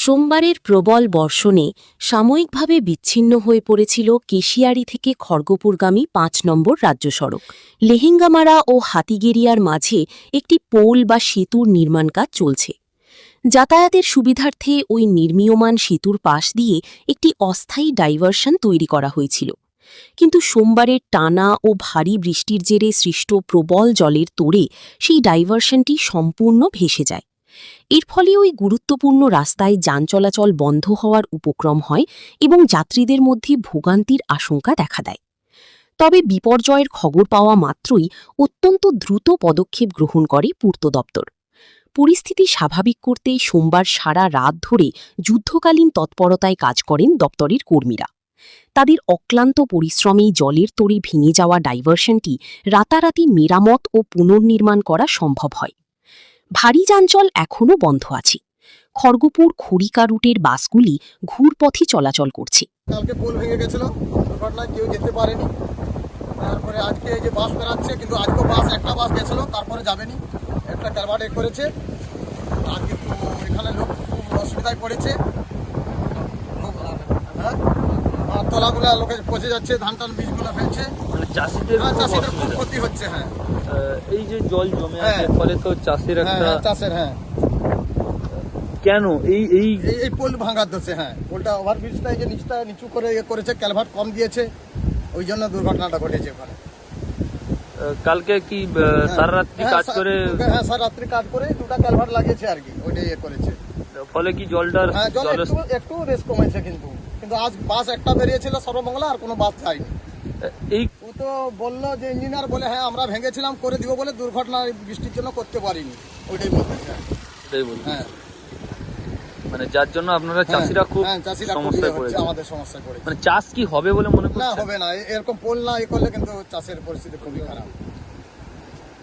সোমবারের প্রবল বর্ষণে সাময়িকভাবে বিচ্ছিন্ন হয়ে পড়েছিল কেশিয়ারি থেকে খড়গপুরগামী ৫ নম্বর রাজ্য সড়ক। লেহেঙ্গামারা ও হাতিগেরিয়ার মাঝে একটি পোল বা সেতুর নির্মাণ কাজ চলছে। যাতায়াতের সুবিধার্থে ওই নির্মীয়মান সেতুর পাশ দিয়ে একটি অস্থায়ী ডাইভারশন তৈরি করা হয়েছিল। কিন্তু সোমবারের টানা ও ভারী বৃষ্টির জেরে সৃষ্ট প্রবল জলের তোড়ে সেই ডাইভারশনটি সম্পূর্ণ ভেসে যায়। এর ফলে ওই গুরুত্বপূর্ণ রাস্তায় যান চলাচল বন্ধ হওয়ার উপক্রম হয় এবং যাত্রীদের মধ্যে ভোগান্তির আশঙ্কা দেখা দেয়। তবে বিপর্যয়ের খবর পাওয়া মাত্রই অত্যন্ত দ্রুত পদক্ষেপ গ্রহণ করে পূর্ত দপ্তর। পরিস্থিতি স্বাভাবিক করতে সোমবার সারা রাত ধরে যুদ্ধকালীন তৎপরতায় কাজ করেন দপ্তরের কর্মীরা। তাদের অক্লান্ত পরিশ্রমেই জলের তোড়ে ভেঙে যাওয়া ডাইভারশনটি রাতারাতি মেরামত ও পুনর্নির্মাণ করা সম্ভব হয়। ভারী যানচল এখনও বন্ধ আছে। খড়গপুর খড়িকা রুটের বাসগুলি ঘুরপথে চলাচল করছে। কালকে পোল ভেঙে গেছিল, দুর্ঘটনায় কেউ যেতে পারেনি। তারপরে আজকে এই যে বাস বেরাচ্ছে, কিন্তু আজকেও একটা বাস গেছিল, তারপরে যাবেনি, একটা কালভার্ট করেছে। আজকে এখানে লোক খুব অসুবিধায় পড়েছে। হ্যাঁ, আর তলাগুলা লোকে পচে যাচ্ছে, ধান টান বীজগুলো ফেলছে, চাষিদের খুব ক্ষতি হচ্ছে। হ্যাঁ, এই যে জল জমে আছে, ফলে তো চাষের চাষের কেন এই পোল ভাঙার দোষে। হ্যাঁ, পোলটা ওভারব্রিজটা এই যে নিচু করে করেছে, ক্যালভার্ট কম দিয়েছে, ওই জন্য দুর্ঘটনাটা ঘটেছে ওখানে। কালকে কি সারা রাত্রি কাজ করে? হ্যাঁ, সারা রাত্রি কাজ করে দুটা ক্যালভার্ট লাগিয়েছে আর কি, ওইটাই করেছে। ফলে কি জলটার একটু রেস কমেছে, কিন্তু আজ বাস একটা বেরিয়েছিল সর্বমঙ্গলা, আর কোনো বাস যায়নি। ও তো বললো যে ইঞ্জিনিয়ার বলে হ্যাঁ আমরা ভেঙেছিলাম, করে দিব বলে, দুর্ঘটনা বৃষ্টির জন্য করতে পারিনি, ওইটাই বলতে। হ্যাঁ, মানে যার জন্য আপনারা চাষিরা খুব সমস্যায় পড়েছে। আমাদের সমস্যায় পড়েছে। মানে চাষ কি হবে বলে মনে করছেন? না, হবে না, এরকম পোল না করলে কিন্তু চাষের পরিস্থিতি খুবই খারাপ।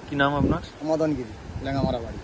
কি নাম আপনার? মদনগিরি, লেঙ্গামারা বাড়ি।